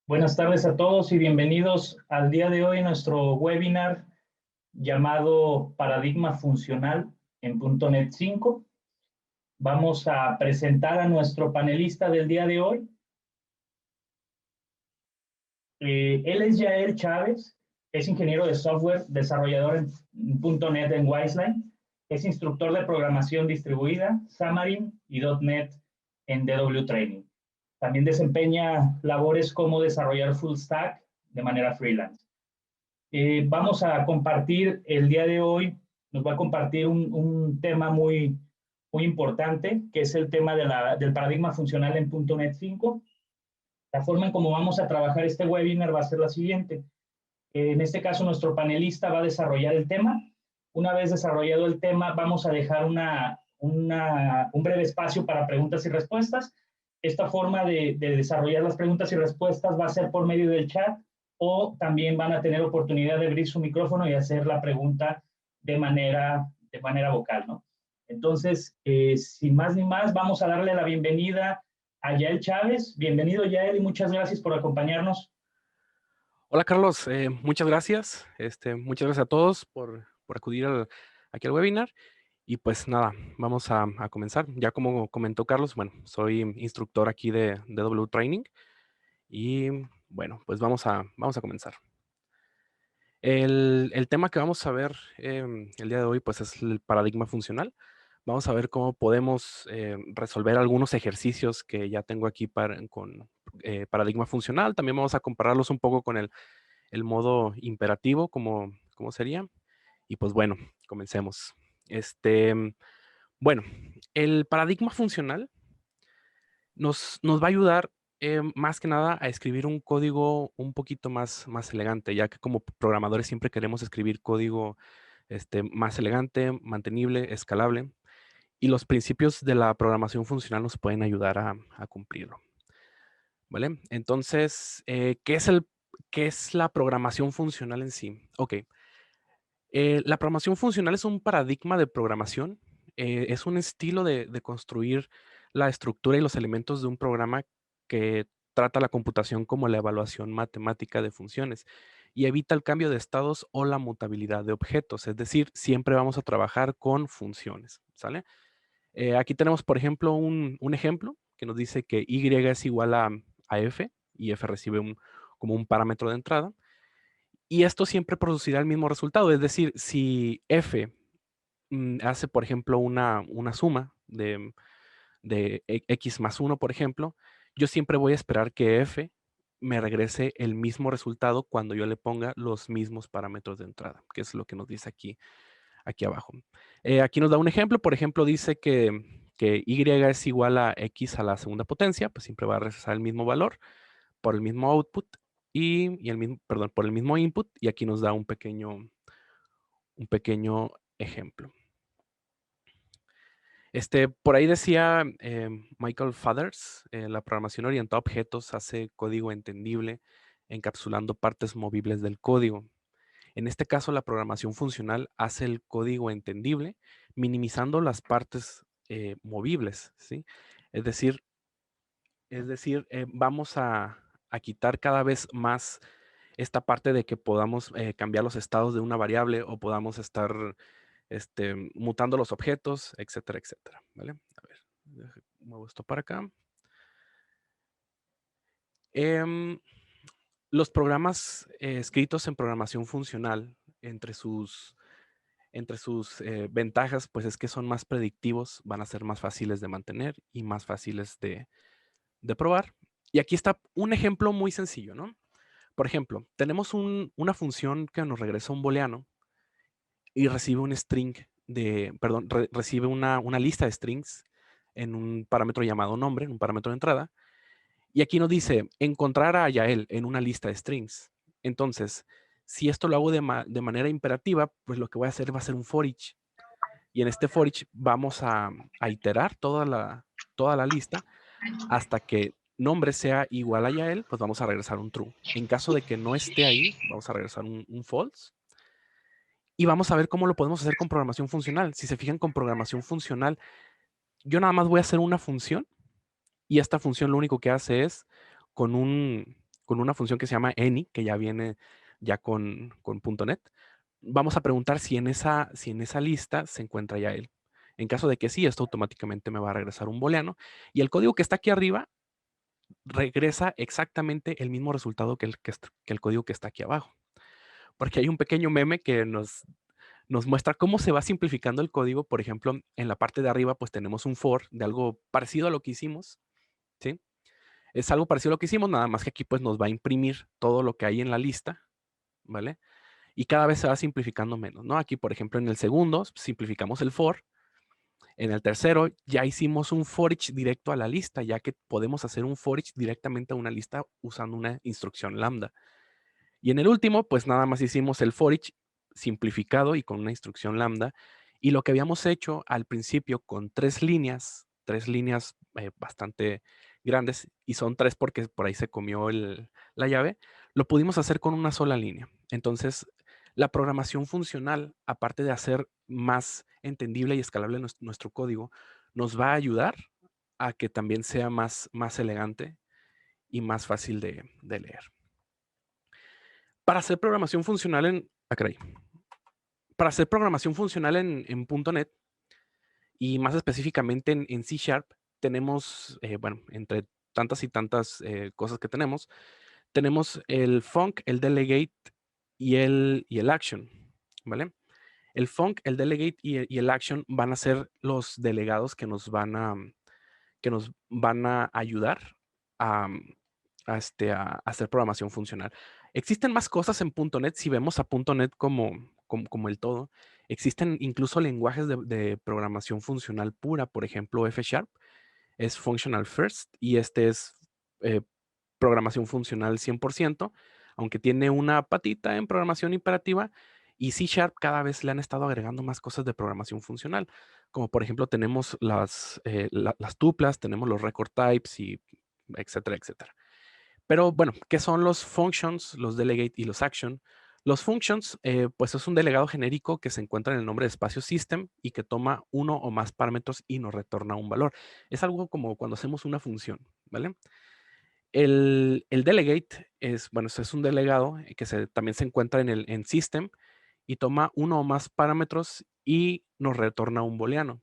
Buenas tardes a todos y bienvenidos al día de hoy nuestro webinar llamado Paradigma Funcional en .NET 5. Vamos a presentar a nuestro panelista del día de hoy. Él es Yael Chávez, es ingeniero de software, desarrollador en .NET en Wizeline, es instructor de programación distribuida, Xamarin y .NET en DW Training. También desempeña labores como desarrollar full stack de manera freelance. Vamos a compartir el día de hoy, nos va a compartir un tema muy importante, que es el tema del paradigma funcional en .NET 5. La forma en cómo vamos a trabajar este webinar va a ser la siguiente. En este caso, nuestro panelista va a desarrollar el tema. Una vez desarrollado el tema, vamos a dejar un breve espacio para preguntas y respuestas. Esta forma de desarrollar las preguntas y respuestas va a ser por medio del chat, o también van a tener oportunidad de abrir su micrófono y hacer la pregunta de manera vocal, ¿no? Entonces, sin más ni más, vamos a darle la bienvenida a Yael Chávez. Bienvenido, Yael, y muchas gracias por acompañarnos. Hola Carlos, muchas gracias. Muchas gracias a todos por acudir aquí al webinar. Y pues nada, vamos a comenzar. Ya como comentó Carlos, bueno, soy instructor aquí de DW Training. Y bueno, pues vamos a comenzar. El tema que vamos a ver el día de hoy, pues es el paradigma funcional. Vamos a ver cómo podemos resolver algunos ejercicios que ya tengo aquí con paradigma funcional. También vamos a compararlos un poco con el modo imperativo, como sería. Y pues bueno, comencemos. Bueno, el paradigma funcional nos va a ayudar más que nada a escribir un código un poquito más elegante, ya que como programadores siempre queremos escribir código más elegante, mantenible, escalable. Y los principios de la programación funcional nos pueden ayudar a cumplirlo. ¿Vale? Entonces, ¿qué es la programación funcional en sí? Ok. La programación funcional es un paradigma de programación. Es un estilo de construir la estructura y los elementos de un programa que trata la computación como la evaluación matemática de funciones y evita el cambio de estados o la mutabilidad de objetos. Es decir, siempre vamos a trabajar con funciones. ¿Sale? Aquí tenemos, por ejemplo, un ejemplo que nos dice que Y es igual a F y F recibe como un parámetro de entrada. Y esto siempre producirá el mismo resultado. Es decir, si F hace, por ejemplo, una suma de X más 1, por ejemplo, yo siempre voy a esperar que F me regrese el mismo resultado cuando yo le ponga los mismos parámetros de entrada, que es lo que nos dice aquí abajo. Aquí nos da un ejemplo. Por ejemplo, dice que Y es igual a X a la segunda potencia, pues siempre va a regresar el mismo valor por el mismo output por el mismo input, y aquí nos da un pequeño ejemplo. Por ahí decía Michael Fathers, la programación orientada a objetos hace código entendible encapsulando partes movibles del código. En este caso, la programación funcional hace el código entendible minimizando las partes movibles, ¿sí? Es decir, vamos a quitar cada vez más esta parte de que podamos cambiar los estados de una variable o podamos estar mutando los objetos, etcétera, etcétera. ¿Vale? A ver, muevo esto para acá. Los programas escritos en programación funcional, entre sus ventajas, pues es que son más predictivos, van a ser más fáciles de mantener y más fáciles de probar. Y aquí está un ejemplo muy sencillo, ¿no? Por ejemplo, tenemos una función que nos regresa un booleano y recibe un string recibe una lista de strings en un parámetro llamado nombre, en un parámetro de entrada. Y aquí nos dice encontrar a Yael en una lista de strings. Entonces, si esto lo hago de manera imperativa, pues lo que voy a hacer va a ser un for each. Y en este for each vamos a iterar toda la lista hasta que nombre sea igual a Yael, pues vamos a regresar un true. En caso de que no esté ahí, vamos a regresar un false. Y vamos a ver cómo lo podemos hacer con programación funcional. Si se fijan, con programación funcional, yo nada más voy a hacer una función y esta función lo único que hace es con una función que se llama any, que ya viene ya con .NET. Vamos a preguntar si en esa lista se encuentra ya él. En caso de que sí, esto automáticamente me va a regresar un booleano. Y el código que está aquí arriba regresa exactamente el mismo resultado que el código que está aquí abajo. Porque hay un pequeño meme que nos muestra cómo se va simplificando el código. Por ejemplo, en la parte de arriba, pues tenemos un for de algo parecido a lo que hicimos, ¿sí? Es algo parecido a lo que hicimos, nada más que aquí pues nos va a imprimir todo lo que hay en la lista, ¿vale? Y cada vez se va simplificando menos, ¿no? Aquí, por ejemplo, en el segundo simplificamos el for. En el tercero ya hicimos un for each directo a la lista, ya que podemos hacer un for each directamente a una lista usando una instrucción lambda. Y en el último, pues nada más hicimos el for each simplificado y con una instrucción lambda. Y lo que habíamos hecho al principio con tres líneas bastante grandes, y son tres porque por ahí se comió la llave, lo pudimos hacer con una sola línea. Entonces, la programación funcional, aparte de hacer más entendible y escalable nuestro código, nos va a ayudar a que también sea más elegante y más fácil de leer. Para hacer programación funcional en .NET y más específicamente en C#, tenemos, bueno, entre tantas y tantas cosas que tenemos el func, el delegate y el action, ¿vale? El func, el delegate y el action van a ser los delegados que nos van a ayudar a, a hacer programación funcional. Existen más cosas en .NET. Si vemos a .NET como el todo, existen incluso lenguajes de programación funcional pura. Por ejemplo, F# es Functional First y este es eh, programación funcional 100%, aunque tiene una patita en programación imperativa. Y C# cada vez le han estado agregando más cosas de programación funcional, como por ejemplo tenemos las tuplas, tenemos los record types y etcétera, etcétera. Pero bueno, ¿qué son los functions, los delegate y los action? Los functions, pues es un delegado genérico que se encuentra en el nombre de espacio system y que toma uno o más parámetros y nos retorna un valor. Es algo como cuando hacemos una función, ¿vale? El delegate es, bueno, es un delegado que también se encuentra en system y toma uno o más parámetros y nos retorna un booleano.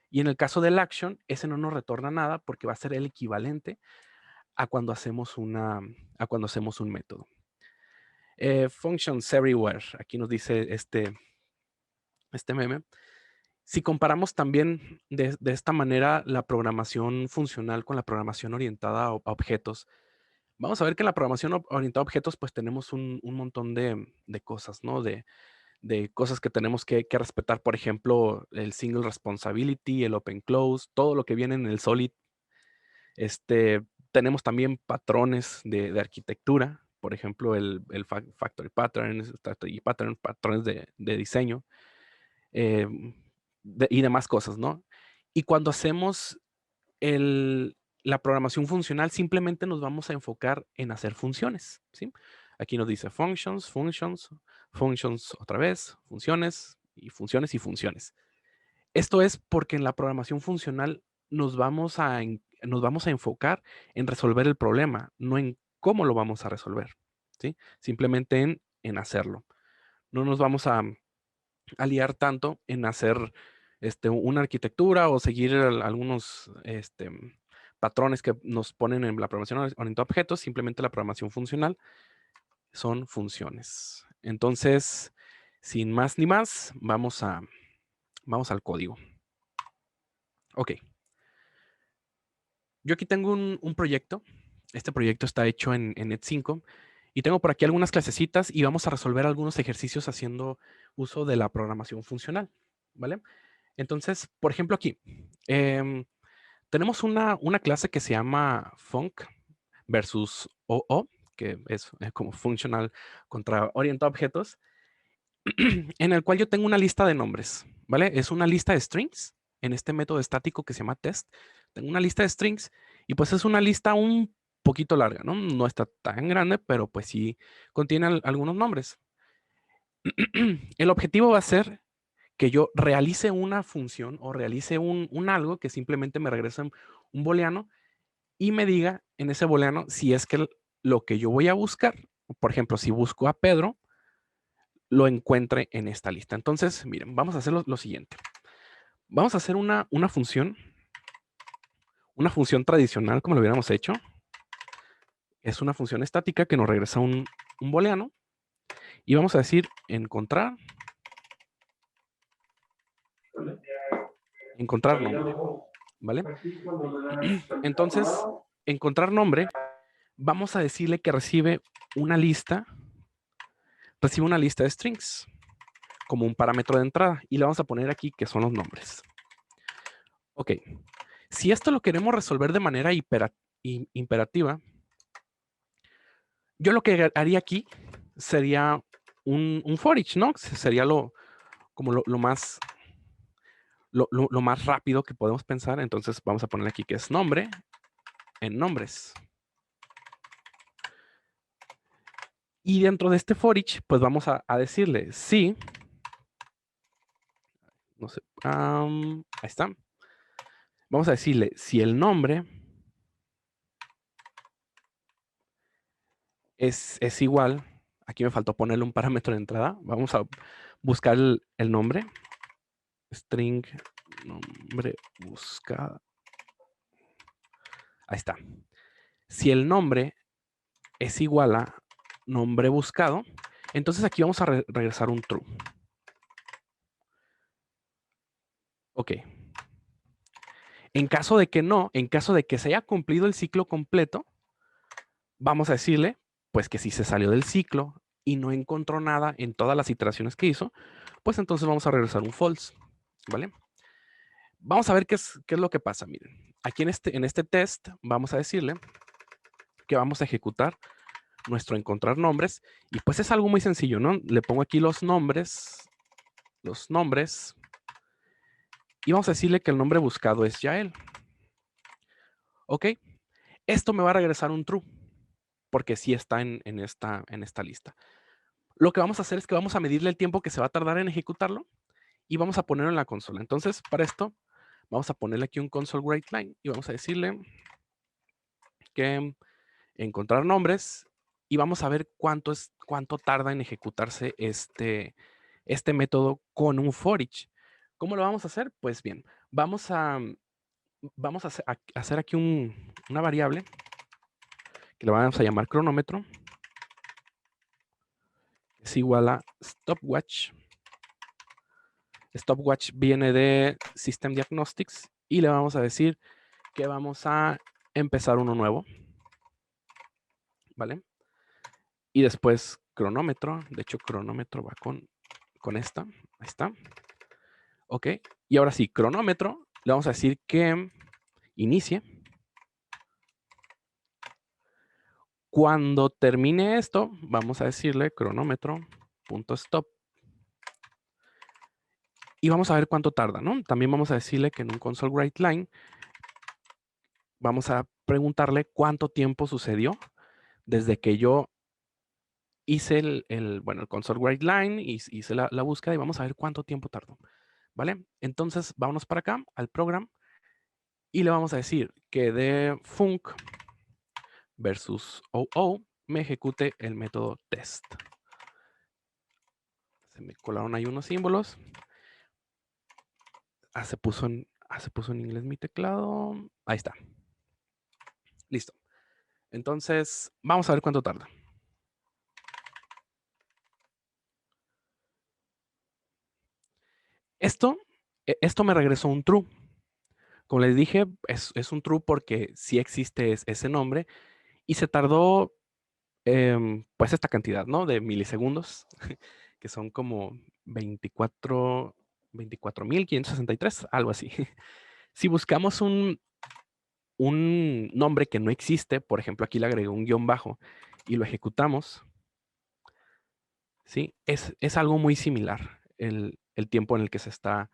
Y en el caso del action, ese no nos retorna nada porque va a ser el equivalente a cuando hacemos un método. Functions everywhere. Aquí nos dice este meme. Si comparamos también de esta manera la programación funcional con la programación orientada a objetos, vamos a ver que en la programación orientada a objetos, pues tenemos un montón de cosas, ¿no? De cosas que tenemos que respetar. Por ejemplo, el single responsibility, el open close, todo lo que viene en el solid. Tenemos también patrones de arquitectura. Por ejemplo, el factory patterns, patrones de diseño y demás cosas, ¿no? Y cuando hacemos la programación funcional, simplemente nos vamos a enfocar en hacer funciones, ¿sí? Aquí nos dice functions, otra vez, funciones y funciones y funciones. Esto es porque en la programación funcional nos vamos a enfocar en resolver el problema, no en cómo lo vamos a resolver, ¿sí? Simplemente en hacerlo. No nos vamos a liar tanto en hacer una arquitectura o seguir algunos patrones que nos ponen en la programación orientada a objetos. Simplemente la programación funcional son funciones. Entonces, sin más ni más, vamos al código. Ok. Yo aquí tengo un proyecto. Este proyecto está hecho en Net5 y tengo por aquí algunas clasecitas y vamos a resolver algunos ejercicios haciendo uso de la programación funcional, ¿vale? Entonces, por ejemplo, aquí tenemos una clase que se llama func versus OO, que es como funcional contra orientado a objetos, en el cual yo tengo una lista de nombres, ¿vale? Es una lista de strings en este método estático que se llama test. Tengo una lista de strings y pues es una lista un poquito larga, ¿no? No está tan grande, pero pues sí contiene algunos nombres. El objetivo va a ser que yo realice una función o realice un algo que simplemente me regrese un booleano y me diga en ese booleano si es que lo que yo voy a buscar, por ejemplo, si busco a Pedro, lo encuentre en esta lista. Entonces, miren, vamos a hacer lo siguiente. Vamos a hacer una función tradicional como lo hubiéramos hecho. Es una función estática que nos regresa un booleano. Y vamos a decir encontrar nombre, ¿vale? Entonces, encontrar nombre, vamos a decirle que recibe una lista de strings como un parámetro de entrada y le vamos a poner aquí que son los nombres. Ok, si esto lo queremos resolver de manera imperativa, yo lo que haría aquí sería un for each, ¿no? Sería lo más rápido que podemos pensar. Entonces vamos a poner aquí que es nombre en nombres. Y dentro de este for each, pues vamos a decirle si, no sé, ahí está. Vamos a decirle si el nombre es igual, aquí me faltó ponerle un parámetro de entrada. Vamos a buscar el nombre. String nombre buscado. Ahí está. Si el nombre es igual a nombre buscado, entonces aquí vamos a regresar un true. Ok. En caso de que no, en caso de que se haya cumplido el ciclo completo, vamos a decirle, pues que si se salió del ciclo y no encontró nada en todas las iteraciones que hizo, pues entonces vamos a regresar un false, ¿vale? Vamos a ver qué es lo que pasa. Miren, aquí en este test vamos a decirle que vamos a ejecutar nuestro encontrar nombres y pues es algo muy sencillo, ¿no? Le pongo aquí los nombres y vamos a decirle que el nombre buscado es Yael. Ok, esto me va a regresar un true porque sí está en esta lista. Lo que vamos a hacer es que vamos a medirle el tiempo que se va a tardar en ejecutarlo y vamos a ponerlo en la consola. Entonces, para esto, vamos a ponerle aquí un console write-line y vamos a decirle que encontrar nombres y vamos a ver cuánto tarda en ejecutarse este método con un for each. ¿Cómo lo vamos a hacer? Pues bien, vamos a hacer aquí una variable que le vamos a llamar cronómetro. Es igual a stopwatch. Stopwatch viene de System Diagnostics y le vamos a decir que vamos a empezar uno nuevo, ¿vale? Y después cronómetro, de hecho cronómetro va con esta, ahí está. Ok, y ahora sí, cronómetro, le vamos a decir que inicie. Cuando termine esto, vamos a decirle cronómetro.stop. Y vamos a ver cuánto tarda, ¿no? También vamos a decirle que en un console write-line vamos a preguntarle cuánto tiempo sucedió desde que yo hice el console write-line, hice la búsqueda y vamos a ver cuánto tiempo tardó, ¿vale? Entonces, vámonos para acá al programa y le vamos a decir que de func versus OO me ejecute el método test. Se me colaron ahí unos símbolos. Se puso en inglés mi teclado. Ahí está. Listo. Entonces, vamos a ver cuánto tarda. Esto me regresó un true. Como les dije, es un true porque sí existe ese nombre y se tardó pues esta cantidad, ¿no? De milisegundos, que son como 24.563, algo así. Si buscamos un nombre que no existe, por ejemplo, aquí le agregué un guión bajo y lo ejecutamos, ¿sí? Es algo muy similar el tiempo en el que se está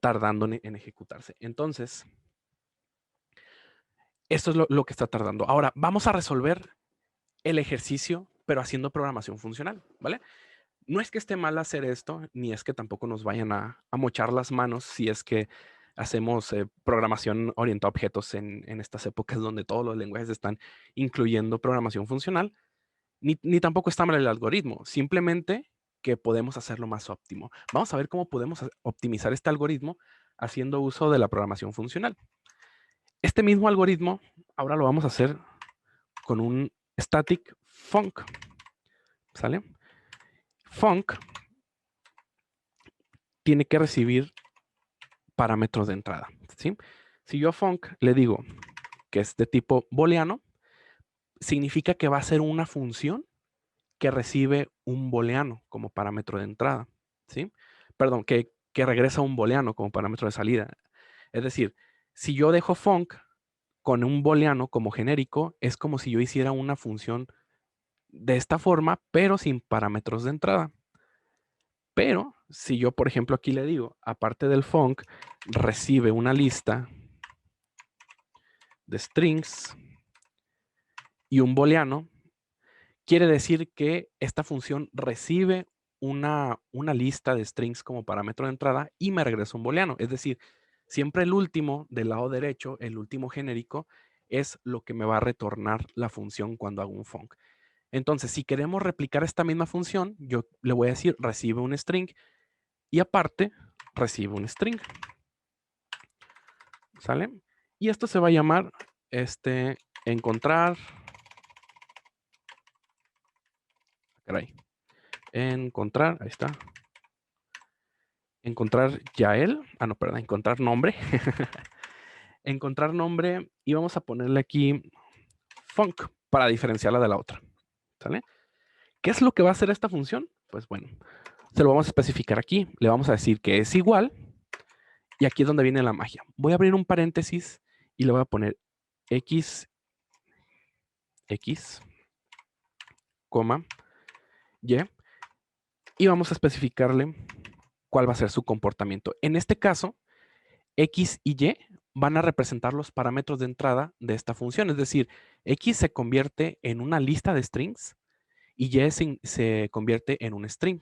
tardando en ejecutarse. Entonces, esto es lo que está tardando. Ahora, vamos a resolver el ejercicio, pero haciendo programación funcional, ¿vale? No es que esté mal hacer esto, ni es que tampoco nos vayan a mochar las manos si es que hacemos programación orientada a objetos en estas épocas donde todos los lenguajes están incluyendo programación funcional, ni tampoco está mal el algoritmo, simplemente que podemos hacerlo más óptimo. Vamos a ver cómo podemos optimizar este algoritmo haciendo uso de la programación funcional. Este mismo algoritmo ahora lo vamos a hacer con un static func, ¿sale? Func tiene que recibir parámetros de entrada, ¿sí? Si yo a func le digo que es de tipo booleano, significa que va a ser una función que recibe un booleano como parámetro de entrada, ¿sí? Perdón, que regresa un booleano como parámetro de salida. Es decir, si yo dejo func con un booleano como genérico, es como si yo hiciera una función de esta forma, pero sin parámetros de entrada. Pero si yo, por ejemplo, aquí le digo, aparte del func, recibe una lista de strings y un booleano, quiere decir que esta función recibe una lista de strings como parámetro de entrada y me regresa un booleano. Es decir, siempre el último del lado derecho, el último genérico, es lo que me va a retornar la función cuando hago un func. Entonces, si queremos replicar esta misma función, yo le voy a decir recibe un string y aparte recibe un string. ¿Sale? Y esto se va a llamar encontrar. Caray. Encontrar, ahí está. Encontrar Yael. Ah, no, perdón, encontrar nombre. Encontrar nombre y vamos a ponerle aquí func para diferenciarla de la otra. ¿Sale? ¿Qué es lo que va a hacer esta función? Pues bueno, se lo vamos a especificar aquí. Le vamos a decir que es igual. Y aquí es donde viene la magia. Voy a abrir un paréntesis y le voy a poner x, coma, y. Y vamos a especificarle cuál va a ser su comportamiento. En este caso, X y Y van a representar los parámetros de entrada de esta función. Es decir, X se convierte en una lista de strings y Y se convierte en un string.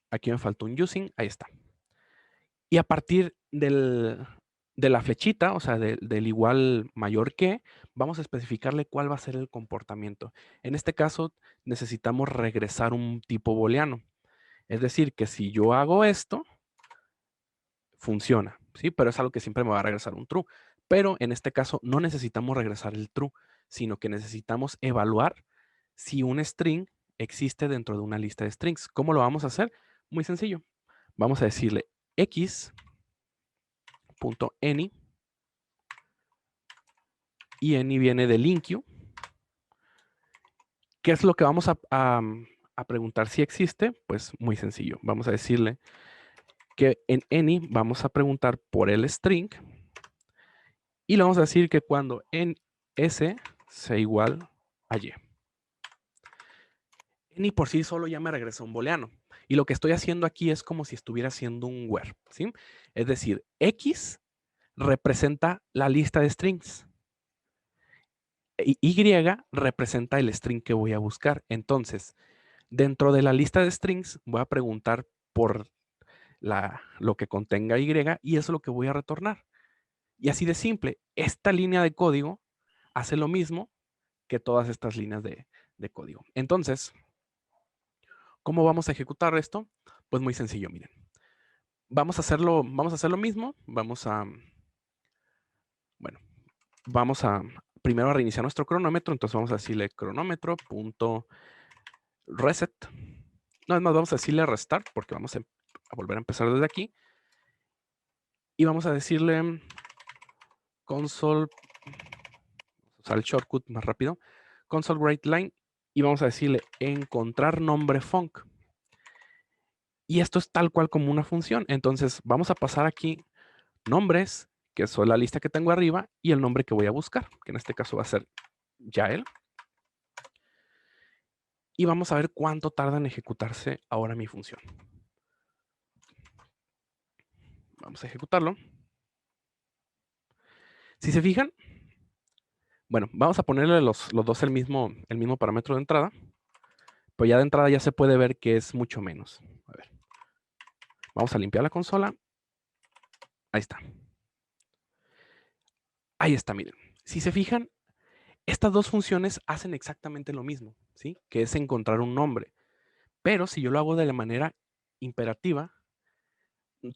Aquí me faltó un using, ahí está. Y a partir de la flechita, o sea, del igual mayor que, vamos a especificarle cuál va a ser el comportamiento. En este caso, necesitamos regresar un tipo booleano. Es decir, que si yo hago esto, funciona, ¿sí? Pero es algo que siempre me va a regresar un true. Pero en este caso no necesitamos regresar el true, sino que necesitamos evaluar si un string existe dentro de una lista de strings. ¿Cómo lo vamos a hacer? Muy sencillo. Vamos a decirle x.any y any viene de linQ. ¿Qué es lo que vamos a preguntar si existe? Pues muy sencillo. Vamos a decirle que en any vamos a preguntar por el string y le vamos a decir que cuando en S sea igual a Y. Any por sí solo ya me regresa un booleano. Y lo que estoy haciendo aquí es como si estuviera haciendo un where, ¿sí? Es decir, X representa la lista de strings. Y representa el string que voy a buscar. Entonces, dentro de la lista de strings voy a preguntar por lo que contenga Y y eso es lo que voy a retornar. Y así de simple, esta línea de código hace lo mismo que todas estas líneas de código. Entonces, ¿cómo vamos a ejecutar esto? Pues muy sencillo, miren. Vamos a hacer lo mismo. Vamos a primero a reiniciar nuestro cronómetro. Entonces vamos a decirle cronómetro.reset. No, es más, vamos a decirle restart porque vamos a volver a empezar desde aquí. Y vamos a decirle console, usar el shortcut más rápido, console writeLine, y vamos a decirle encontrar nombre func. Y esto es tal cual como una función. Entonces vamos a pasar aquí nombres, que son la lista que tengo arriba, y el nombre que voy a buscar, que en este caso va a ser Yael. Y vamos a ver cuánto tarda en ejecutarse ahora mi función. Vamos a ejecutarlo. Si se fijan, bueno, vamos a ponerle los dos el mismo parámetro de entrada. Pero ya de entrada ya se puede ver que es mucho menos. A ver. Vamos a limpiar la consola. Ahí está. Ahí está, miren. Si se fijan, estas dos funciones hacen exactamente lo mismo, ¿sí? Que es encontrar un nombre. Pero si yo lo hago de la manera imperativa,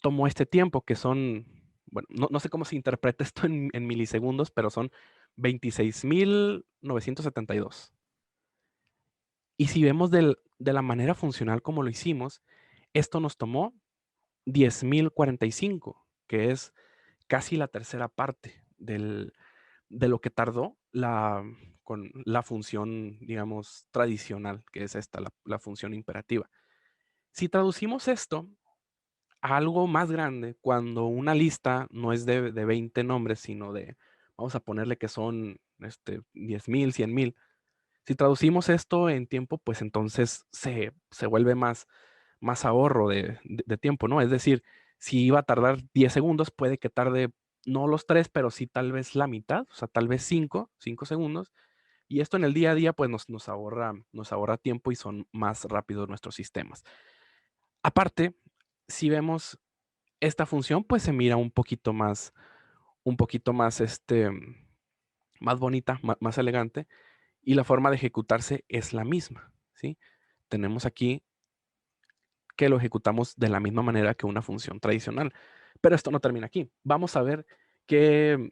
tomo este tiempo que son, bueno, no sé cómo se interpreta esto en milisegundos, pero son 26.972. Y si vemos de la manera funcional como lo hicimos, esto nos tomó 10.045, que es casi la tercera parte de lo que tardó con la función, digamos, tradicional, que es esta, la función imperativa. Si traducimos esto a algo más grande, cuando una lista no es de 20 nombres, sino vamos a ponerle que son 10.000, 100.000. Si traducimos esto en tiempo, pues entonces se vuelve más ahorro de tiempo, ¿no? Es decir, si iba a tardar 10 segundos, puede que tarde no los 3, pero sí tal vez la mitad, o sea, tal vez 5 segundos. Y esto en el día a día, pues nos ahorra tiempo y son más rápidos nuestros sistemas. Aparte, si vemos esta función, pues se mira un poquito más, más bonita, más elegante, y la forma de ejecutarse es la misma, ¿sí? Tenemos aquí que lo ejecutamos de la misma manera que una función tradicional. Pero esto no termina aquí. Vamos a ver qué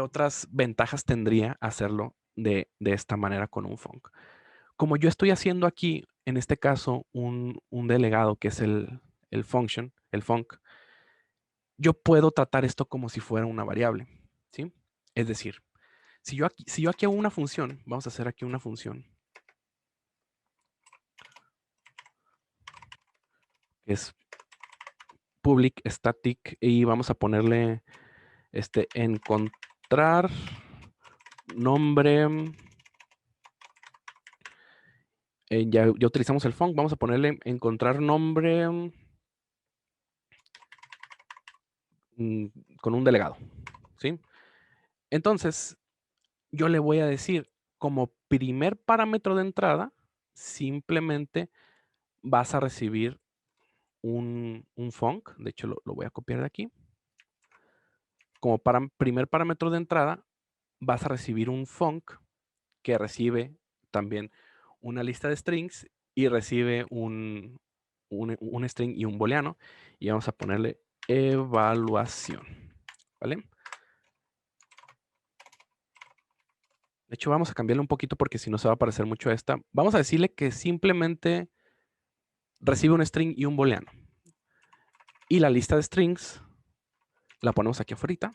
otras ventajas tendría hacerlo de esta manera con un func. Como yo estoy haciendo aquí, en este caso, un delegado que es el function, el func, yo puedo tratar esto como si fuera una variable, ¿sí? Es decir, si yo aquí hago una función, vamos a hacer aquí una función, que es public static, y vamos a ponerle encontrar nombre. Ya utilizamos el func, vamos a ponerle encontrar nombre con un delegado, ¿sí? Entonces, yo le voy a decir, como primer parámetro de entrada, simplemente vas a recibir un func. De hecho, lo voy a copiar de aquí. Como primer parámetro de entrada, vas a recibir un func que recibe también una lista de strings y recibe un string y un booleano. Y vamos a ponerle evaluación, ¿vale? De hecho, vamos a cambiarle un poquito porque si no se va a parecer mucho a esta. Vamos a decirle que simplemente recibe un string y un booleano. Y la lista de strings la ponemos aquí afuera.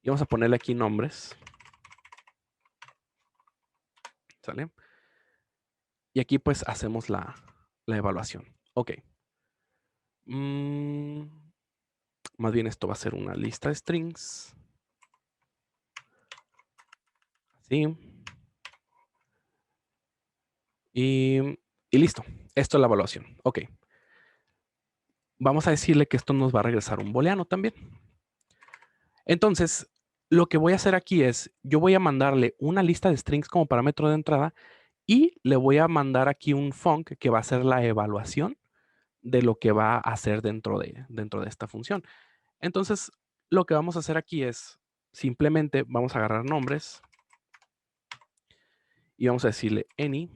Y vamos a ponerle aquí nombres. ¿Sale? Y aquí pues hacemos la evaluación. Ok. Más bien esto va a ser una lista de strings. Así. Y listo. Esto es la evaluación. Ok. Vamos a decirle que esto nos va a regresar un booleano también. Entonces, lo que voy a hacer aquí es, yo voy a mandarle una lista de strings como parámetro de entrada y le voy a mandar aquí un func que va a ser la evaluación de lo que va a hacer dentro de esta función. Entonces, lo que vamos a hacer aquí es, simplemente vamos a agarrar nombres y vamos a decirle any,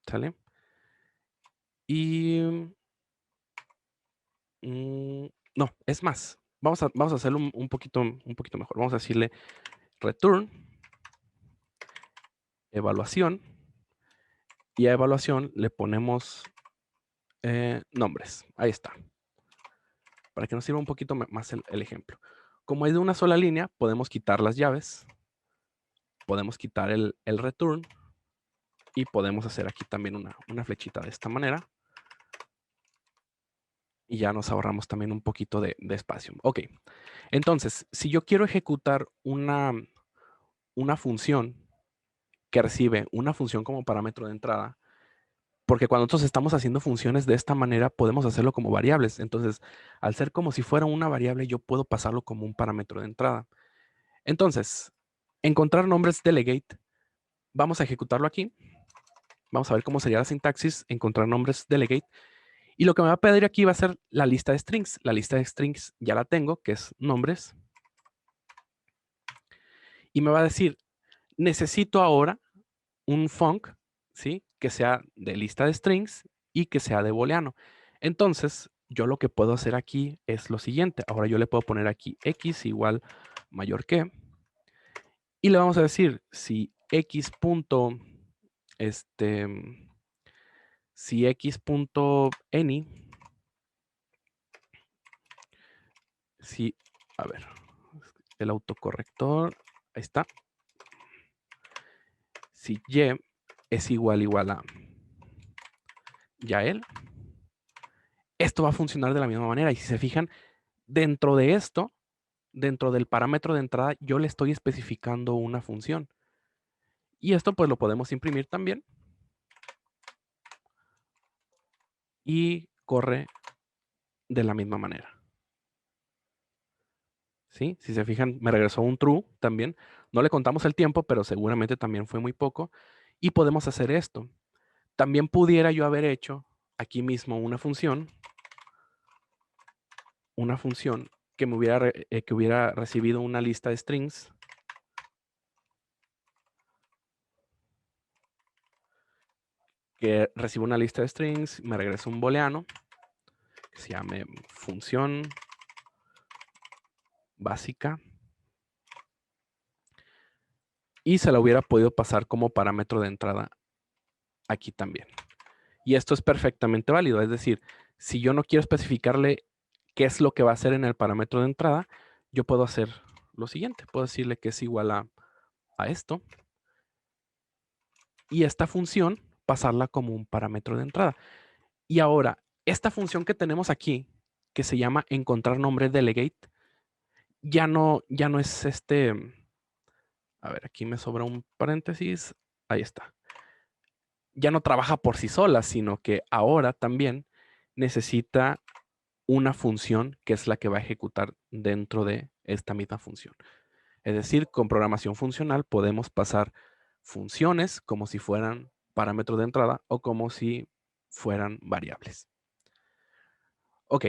¿sale? Y, no, es más, vamos a hacerlo un poquito mejor. Vamos a decirle return, evaluación, y a evaluación le ponemos nombres. Ahí está. Para que nos sirva un poquito más el ejemplo. Como es de una sola línea, podemos quitar las llaves, podemos quitar el return y podemos hacer aquí también una flechita de esta manera. Y ya nos ahorramos también un poquito de espacio. Ok, entonces, si yo quiero ejecutar una función que recibe una función como parámetro de entrada, porque cuando nosotros estamos haciendo funciones de esta manera, podemos hacerlo como variables. Entonces, al ser como si fuera una variable, yo puedo pasarlo como un parámetro de entrada. Entonces, encontrar nombres delegate, vamos a ejecutarlo aquí. Vamos a ver cómo sería la sintaxis, encontrar nombres delegate. Y lo que me va a pedir aquí va a ser la lista de strings. La lista de strings ya la tengo, que es nombres. Y me va a decir, necesito ahora un func, ¿sí? Que sea de lista de strings y que sea de booleano. Entonces, yo lo que puedo hacer aquí es lo siguiente. Ahora yo le puedo poner aquí x igual mayor que. Y le vamos a decir, si x punto, si x punto any, si, a ver, el autocorrector, ahí está. Si y es igual a Yael, esto va a funcionar de la misma manera. Y si se fijan, dentro de esto, dentro del parámetro de entrada, yo le estoy especificando una función. Y esto pues lo podemos imprimir también. Y corre de la misma manera. ¿Sí? Si se fijan, me regresó un true también. No le contamos el tiempo, pero seguramente también fue muy poco. Y podemos hacer esto. También pudiera yo haber hecho aquí mismo una función que me hubiera recibido una lista de strings. Que recibe una lista de strings, me regresa un booleano que se llame función básica. Y se la hubiera podido pasar como parámetro de entrada aquí también. Y esto es perfectamente válido. Es decir, si yo no quiero especificarle qué es lo que va a hacer en el parámetro de entrada, yo puedo hacer lo siguiente. Puedo decirle que es igual a esto. Y esta función pasarla como un parámetro de entrada. Y ahora, esta función que tenemos aquí, que se llama encontrar nombre delegate, ya no es a ver, aquí me sobra un paréntesis. Ahí está. Ya no trabaja por sí sola, sino que ahora también necesita una función que es la que va a ejecutar dentro de esta misma función. Es decir, con programación funcional podemos pasar funciones como si fueran parámetros de entrada o como si fueran variables. Ok.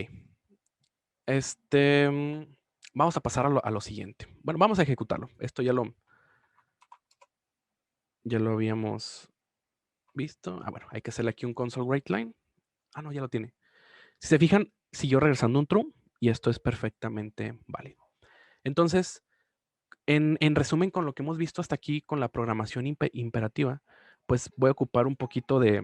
Vamos a pasar a lo siguiente. Bueno, vamos a ejecutarlo. Esto ya lo habíamos visto. Bueno, hay que hacerle aquí un console write line. No, ya lo tiene. Si se fijan, siguió regresando un true y esto es perfectamente válido. Entonces, en resumen, con lo que hemos visto hasta aquí con la programación imperativa, pues voy a ocupar un poquito de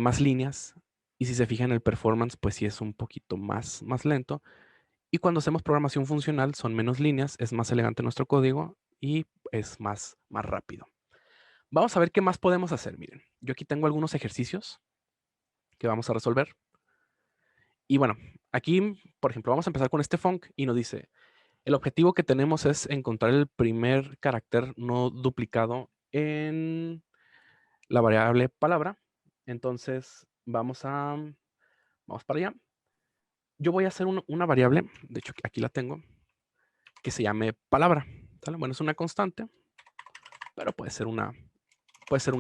más líneas. Y si se fijan, el performance, pues sí es un poquito más lento. Y cuando hacemos programación funcional, son menos líneas, es más elegante nuestro código y es más rápido. Vamos a ver qué más podemos hacer. Miren, yo aquí tengo algunos ejercicios que vamos a resolver. Y bueno, aquí, por ejemplo, vamos a empezar con este func y nos dice, el objetivo que tenemos es encontrar el primer carácter no duplicado en la variable palabra. Entonces, vamos para allá. Yo voy a hacer una variable, de hecho aquí la tengo, que se llame palabra. ¿Sale? Bueno, es una constante, pero puede ser una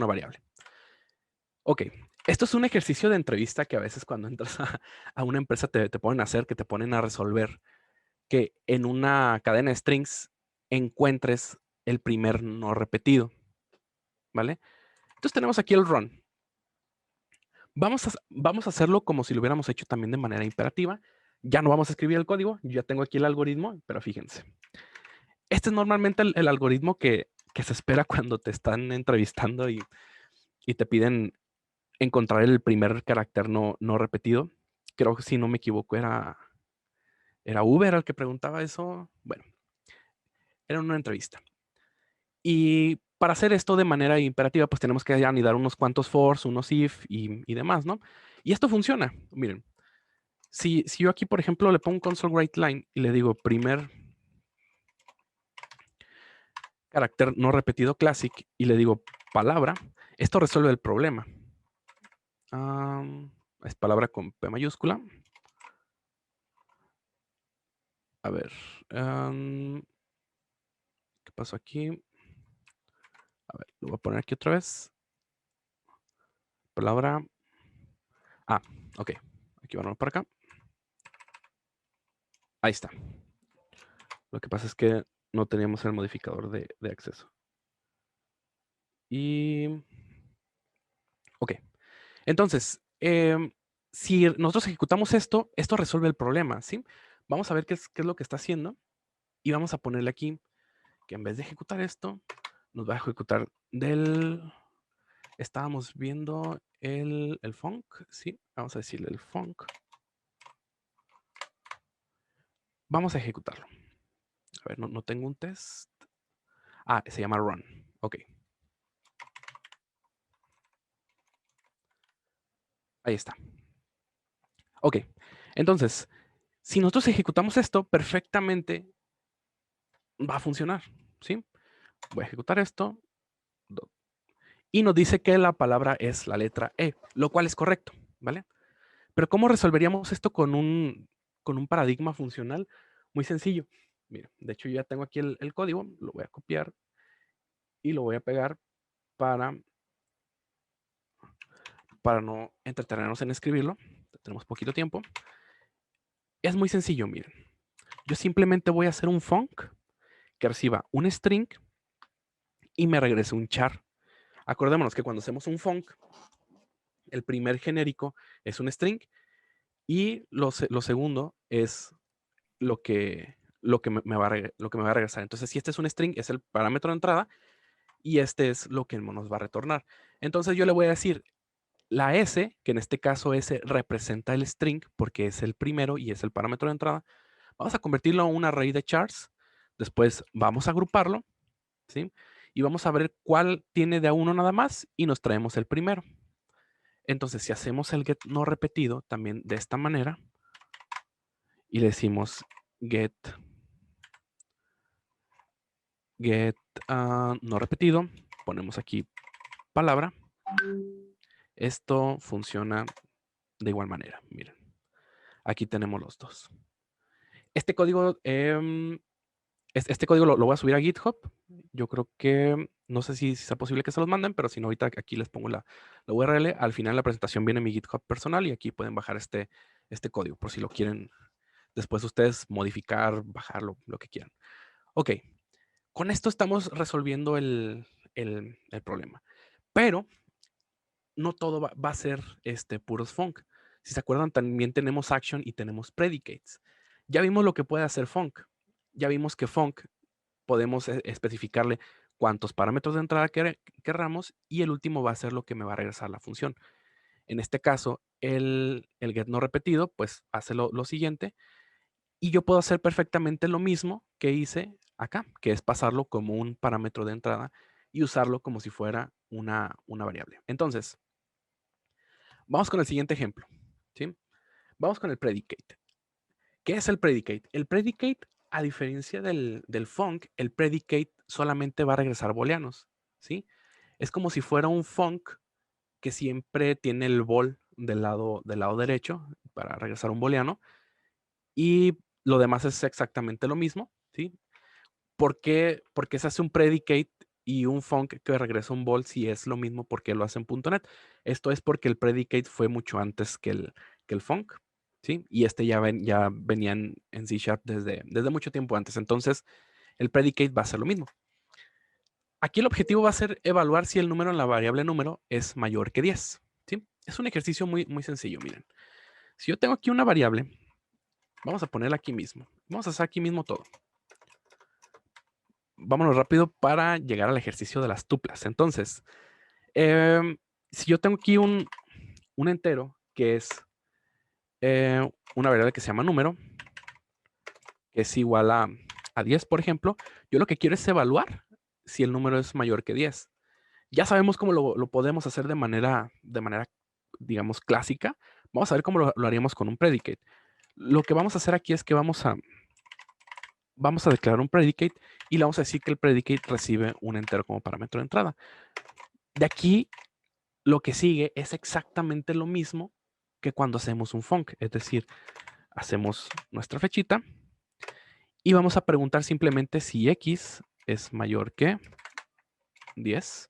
variable. Ok, esto es un ejercicio de entrevista que a veces cuando entras a una empresa te ponen a hacer, que te ponen a resolver, que en una cadena de strings encuentres el primer no repetido, ¿vale? Entonces tenemos aquí el run. Vamos a hacerlo como si lo hubiéramos hecho también de manera imperativa. Ya no vamos a escribir el código, yo ya tengo aquí el algoritmo, pero fíjense. Este es normalmente el algoritmo que se espera cuando te están entrevistando y te piden encontrar el primer carácter no repetido. Creo que si no me equivoco era Uber el que preguntaba eso. Bueno, era una entrevista. Y para hacer esto de manera imperativa, pues tenemos que anidar unos cuantos fors, unos if y demás, ¿no? Y esto funciona. Miren, si yo aquí, por ejemplo, le pongo un console write line y le digo primer carácter no repetido classic y le digo palabra, esto resuelve el problema. Es palabra con P mayúscula. A ver. ¿Qué pasó aquí? A ver, lo voy a poner aquí otra vez. Palabra. Ok. Aquí vamos para acá. Ahí está. Lo que pasa es que no teníamos el modificador de acceso. Ok. Entonces, si nosotros ejecutamos esto, esto resuelve el problema, ¿sí? Vamos a ver qué es lo que está haciendo y vamos a ponerle aquí que en vez de ejecutar esto, nos va a ejecutar estábamos viendo el func, ¿sí? Vamos a decirle el func. Vamos a ejecutarlo. A ver, no tengo un test. Se llama run. Ok. Ahí está. Ok. Entonces, si nosotros ejecutamos esto, perfectamente va a funcionar, ¿sí? Voy a ejecutar esto. Y nos dice que la palabra es la letra E, lo cual es correcto, ¿vale? Pero ¿cómo resolveríamos esto con un paradigma funcional? Muy sencillo. Mira, de hecho yo ya tengo aquí el código, lo voy a copiar y lo voy a pegar para no entretenernos en escribirlo. Tenemos poquito tiempo. Es muy sencillo, miren. Yo simplemente voy a hacer un func que reciba un string y me regrese un char. Acordémonos que cuando hacemos un func, el primer genérico es un string y lo segundo es lo que me va a regresar. Entonces, si este es un string, es el parámetro de entrada y este es lo que nos va a retornar. Entonces, yo le voy a decir la S, que en este caso S representa el string porque es el primero y es el parámetro de entrada. Vamos a convertirlo en un array de chars. Después vamos a agruparlo, ¿sí? Y vamos a ver cuál tiene de a uno nada más y nos traemos el primero. Entonces, si hacemos el get no repetido también de esta manera y le decimos get no repetido, ponemos aquí palabra, esto funciona de igual manera. Miren, aquí tenemos los dos. Este código, este código lo voy a subir a GitHub. Yo creo que, no sé si sea posible que se los manden, pero si no, ahorita aquí les pongo la URL. Al final de la presentación viene mi GitHub personal y aquí pueden bajar este código por si lo quieren después ustedes modificar, bajarlo, lo que quieran. Ok, con esto estamos resolviendo el problema. Pero no todo va a ser puros func. Si se acuerdan, también tenemos action y tenemos predicates. Ya vimos lo que puede hacer func. Ya vimos que func podemos especificarle cuántos parámetros de entrada querramos y el último va a ser lo que me va a regresar la función. En este caso, el get no repetido, pues hace lo siguiente y yo puedo hacer perfectamente lo mismo que hice acá, que es pasarlo como un parámetro de entrada y usarlo como si fuera una variable. Entonces, vamos con el siguiente ejemplo, ¿sí? Vamos con el predicate. ¿Qué es el predicate? El predicate, a diferencia del func, el predicate solamente va a regresar booleanos, ¿sí? Es como si fuera un func que siempre tiene el bool del lado derecho para regresar un booleano y lo demás es exactamente lo mismo, ¿sí? ¿Por qué se hace un predicate y un func que regresa un bool si es lo mismo? Porque lo hace en .NET. Esto es porque el predicate fue mucho antes que el func, ¿sí? Y ya venían en C# desde mucho tiempo antes. Entonces, el predicate va a ser lo mismo. Aquí el objetivo va a ser evaluar si el número en la variable número es mayor que 10, ¿sí? Es un ejercicio muy, muy sencillo, miren. Si yo tengo aquí una variable, vamos a ponerla aquí mismo. Vamos a hacer aquí mismo todo. Vámonos rápido para llegar al ejercicio de las tuplas. Entonces, si yo tengo aquí un entero que es una variable que se llama número, que es igual a 10, por ejemplo, yo lo que quiero es evaluar si el número es mayor que 10. Ya sabemos cómo lo podemos hacer de manera, digamos, clásica. Vamos a ver cómo lo haríamos con un predicate. Lo que vamos a hacer aquí es que vamos a declarar un predicate y le vamos a decir que el predicate recibe un entero como parámetro de entrada. De aquí, lo que sigue es exactamente lo mismo que cuando hacemos un func. Es decir, hacemos nuestra flechita y vamos a preguntar simplemente si x es mayor que 10.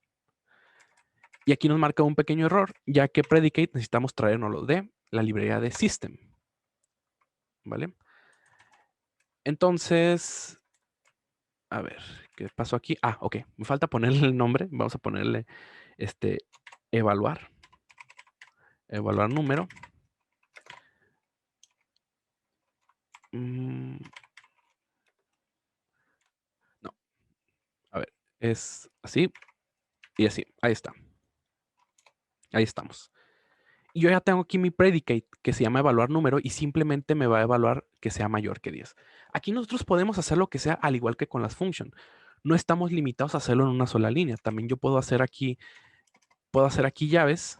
Y aquí nos marca un pequeño error, ya que predicate necesitamos traérnoslo de la librería de system. ¿Vale? Entonces, a ver, ¿qué pasó aquí? Ah, ok, me falta ponerle el nombre. Vamos a ponerle evaluar número. No, a ver, es así y así. Ahí está. Ahí estamos. Y yo ya tengo aquí mi predicate que se llama evaluar número y simplemente me va a evaluar que sea mayor que 10. Aquí nosotros podemos hacer lo que sea al igual que con las functions. No estamos limitados a hacerlo en una sola línea. También yo puedo hacer aquí llaves,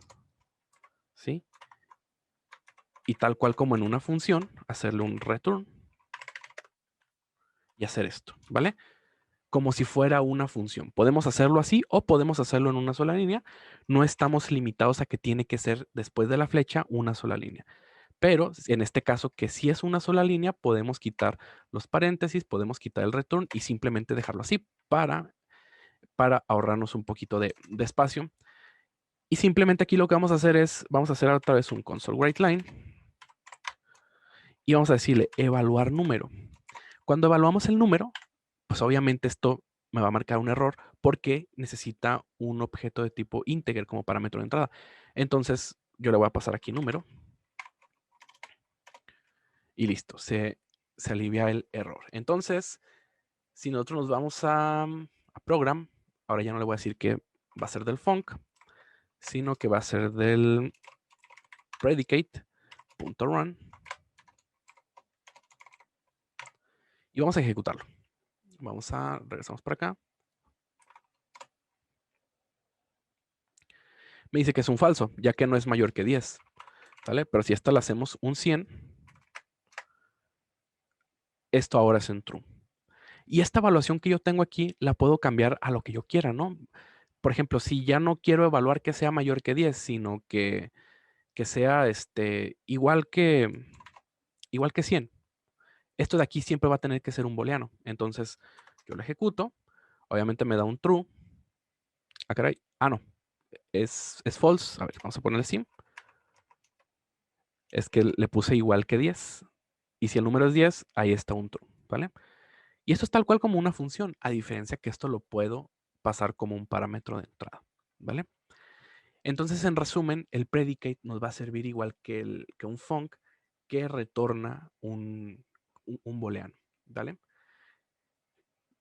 ¿sí? Y tal cual como en una función, hacerle un return y hacer esto, ¿vale? Como si fuera una función. Podemos hacerlo así o podemos hacerlo en una sola línea. No estamos limitados a que tiene que ser después de la flecha una sola línea. Pero en este caso, que si es una sola línea, podemos quitar los paréntesis, podemos quitar el return y simplemente dejarlo así para ahorrarnos un poquito de espacio. Y simplemente aquí lo que vamos a hacer es, vamos a hacer otra vez un console writeLine y vamos a decirle evaluar número. Cuando evaluamos el número, pues obviamente esto me va a marcar un error porque necesita un objeto de tipo integer como parámetro de entrada. Entonces, yo le voy a pasar aquí número. Y listo, se alivia el error. Entonces, si nosotros nos vamos a program, ahora ya no le voy a decir que va a ser del func, sino que va a ser del predicate.run. Y vamos a ejecutarlo. Regresamos para acá. Me dice que es un falso, ya que no es mayor que 10. ¿Vale? Pero si esta la hacemos un 100, esto ahora es un true. Y esta evaluación que yo tengo aquí la puedo cambiar a lo que yo quiera, ¿no? Por ejemplo, si ya no quiero evaluar que sea mayor que 10, sino que sea igual que 100. Esto de aquí siempre va a tener que ser un booleano. Entonces, yo lo ejecuto. Obviamente me da un true. Ah, caray. Ah, no. Es false. A ver, vamos a ponerle así. Es que le puse igual que 10. Y si el número es 10, ahí está un true. ¿Vale? Y esto es tal cual como una función, a diferencia que esto lo puedo pasar como un parámetro de entrada. ¿Vale? Entonces, en resumen, el predicate nos va a servir igual que un func que retorna un booleano. ¿Vale?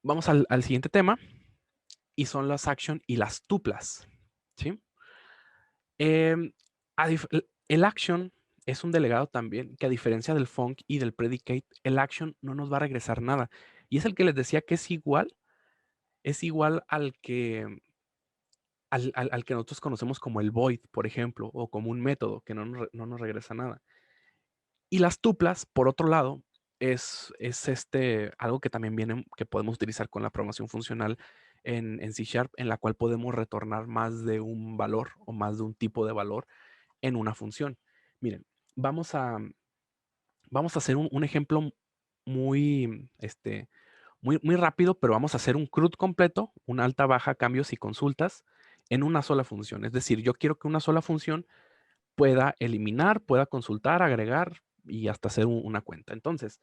Vamos al siguiente tema y son las action y las tuplas. ¿Sí? El action es un delegado también que a diferencia del func y del predicate, el action no nos va a regresar nada. Y es el que les decía que es igual al que nosotros conocemos como el void, por ejemplo, o como un método que no nos regresa nada. Y las tuplas, por otro lado, es algo que también que podemos utilizar con la programación funcional en C#, en la cual podemos retornar más de un valor o más de un tipo de valor en una función. Miren, vamos a hacer un ejemplo muy, muy rápido, pero vamos a hacer un CRUD completo, una alta, baja, cambios y consultas en una sola función. Es decir, yo quiero que una sola función pueda eliminar, pueda consultar, agregar y hasta hacer una cuenta. Entonces,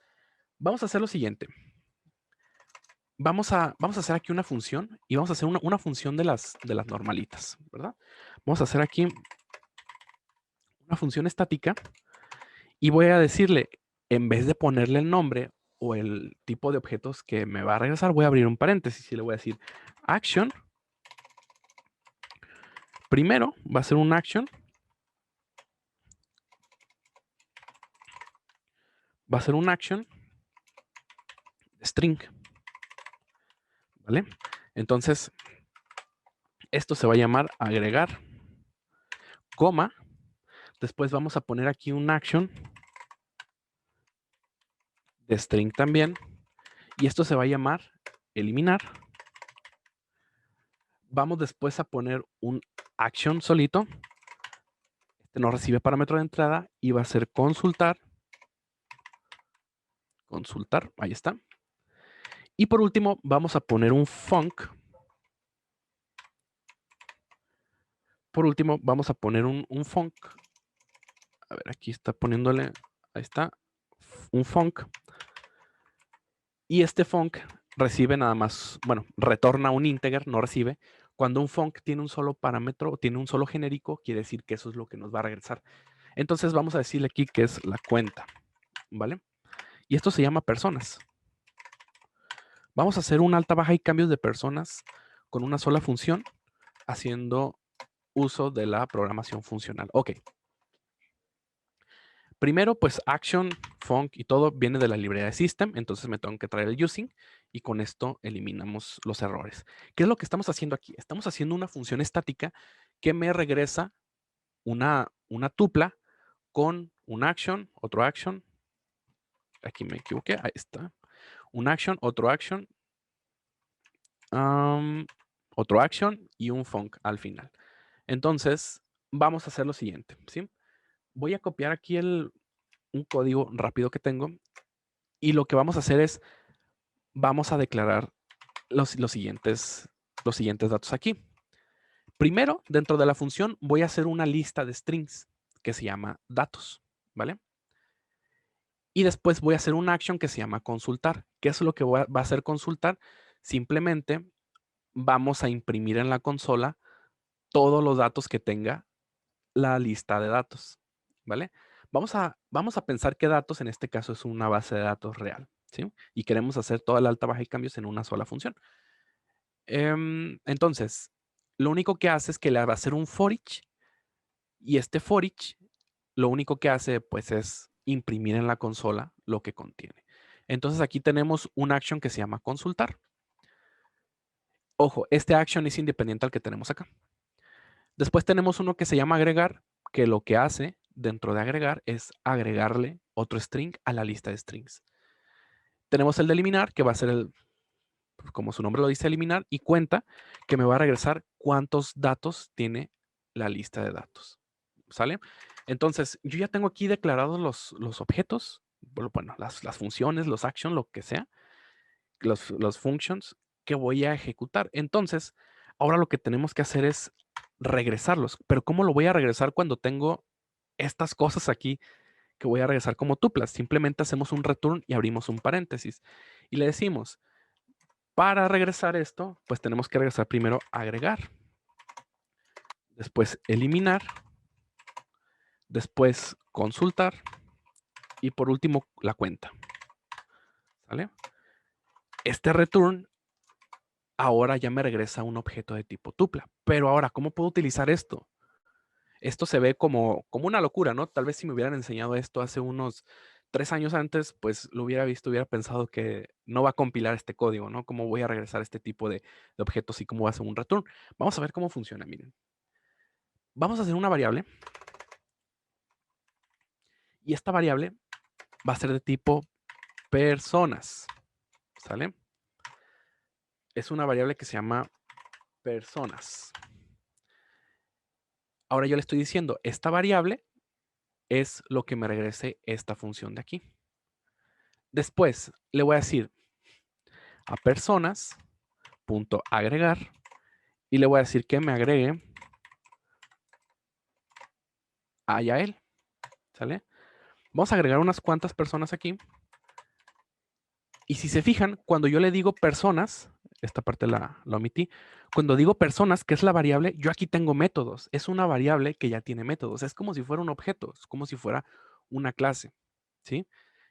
vamos a hacer lo siguiente. Vamos a hacer aquí una función y vamos a hacer una función de las normalitas, ¿verdad? Vamos a hacer aquí una función estática y voy a decirle, en vez de ponerle el nombre o el tipo de objetos que me va a regresar, voy a abrir un paréntesis y le voy a decir action. Primero va a ser un action. Va a ser un action string. ¿Vale? Entonces, esto se va a llamar agregar, coma. Después vamos a poner aquí un action de string también. Y esto se va a llamar eliminar. Vamos después a poner un action solito. Este no recibe parámetro de entrada y va a ser consultar. Consultar, ahí está. Y por último, vamos a poner un func. por último, vamos a poner un func. A ver, aquí está poniéndole, ahí está, un func. Y este func recibe nada más, bueno, retorna un integer, no recibe. Cuando un func tiene un solo parámetro, tiene un solo genérico, quiere decir que eso es lo que nos va a regresar. Entonces vamos a decirle aquí que es la cuenta, ¿vale? Y esto se llama personas. Vamos a hacer un alta, baja y cambios de personas con una sola función, haciendo uso de la programación funcional. Ok. Primero, pues action, func y todo viene de la librería de system, entonces me tengo que traer el using y con esto eliminamos los errores. ¿Qué es lo que estamos haciendo aquí? Estamos haciendo una función estática que me regresa una tupla con un action, otro action. Aquí me equivoqué, ahí está. Un action, otro action, otro action y un func al final. Entonces, vamos a hacer lo siguiente, ¿sí? Voy a copiar aquí un código rápido que tengo y lo que vamos a hacer es, vamos a declarar los siguientes datos aquí. Primero, dentro de la función, voy a hacer una lista de strings que se llama datos, ¿vale? Y después voy a hacer una action que se llama consultar. ¿Qué es lo que va a hacer consultar? Simplemente vamos a imprimir en la consola todos los datos que tenga la lista de datos, ¿vale? Vamos a pensar que datos en este caso es una base de datos real, ¿sí? Y queremos hacer toda la alta, baja y cambios en una sola función. Entonces, lo único que hace es que le va a hacer un for each y este for each lo único que hace pues es imprimir en la consola lo que contiene. Entonces aquí tenemos un action que se llama consultar. Ojo, este action es independiente al que tenemos acá. Después tenemos uno que se llama agregar, que lo que hace dentro de agregar es agregarle otro string a la lista de strings. Tenemos el de eliminar, que va a ser el, como su nombre lo dice, eliminar, y cuenta, que me va a regresar cuántos datos tiene la lista de datos. ¿Sale? Entonces, yo ya tengo aquí declarados los objetos, bueno, las funciones, los actions, lo que sea, los functions que voy a ejecutar. Entonces, ahora lo que tenemos que hacer es regresarlos. Pero ¿cómo lo voy a regresar cuando tengo estas cosas aquí que voy a regresar como tuplas? Simplemente hacemos un return y abrimos un paréntesis. Y le decimos, para regresar esto, pues tenemos que regresar primero a agregar. Después eliminar. Después consultar. Y por último, la cuenta. ¿Sale? Este return ahora ya me regresa un objeto de tipo tupla. Pero ahora, ¿cómo puedo utilizar esto? Esto se ve como una locura, ¿no? Tal vez si me hubieran enseñado esto hace unos 3 años antes, pues lo hubiera visto, hubiera pensado que no va a compilar este código, ¿no? ¿Cómo voy a regresar este tipo de objetos y cómo va a hacer un return? Vamos a ver cómo funciona, miren. Vamos a hacer una variable. Y esta variable va a ser de tipo personas. ¿Sale? Es una variable que se llama personas. Ahora yo le estoy diciendo, esta variable es lo que me regrese esta función de aquí. Después le voy a decir a personas.agregar y le voy a decir que me agregue a él. ¿Sale? Vamos a agregar unas cuantas personas aquí. Y si se fijan, cuando yo le digo personas, esta parte la omití, cuando digo personas, que es la variable, yo aquí tengo métodos. Es una variable que ya tiene métodos. Es como si fuera un objeto, es como si fuera una clase. ¿Sí?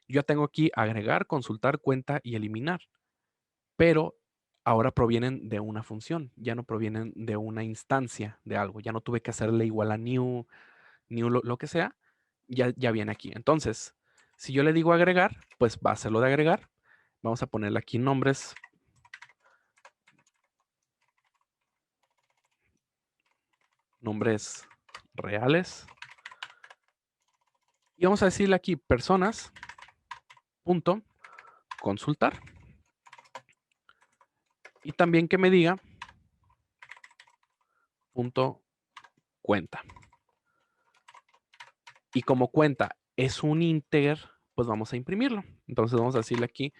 Yo ya tengo aquí agregar, consultar, cuenta y eliminar. Pero ahora provienen de una función, ya no provienen de una instancia de algo. Ya no tuve que hacerle igual a new lo que sea, ya viene aquí. Entonces, si yo le digo agregar, pues va a ser lo de agregar. Vamos a ponerle aquí nombres. Nombres reales. Y vamos a decirle aquí personas punto consultar. Y también que me diga punto cuenta. Y como cuenta es un integer, pues vamos a imprimirlo. Entonces vamos a decirle aquí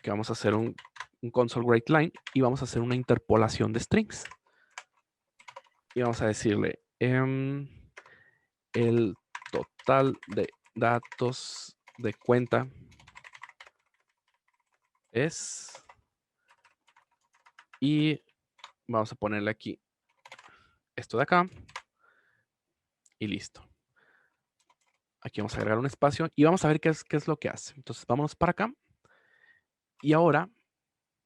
que vamos a hacer un console write line y vamos a hacer una interpolación de strings. Y vamos a decirle, el total de datos de cuenta es, y vamos a ponerle aquí esto de acá, y listo. Aquí vamos a agregar un espacio y vamos a ver qué es lo que hace. Entonces, vámonos para acá. Y ahora,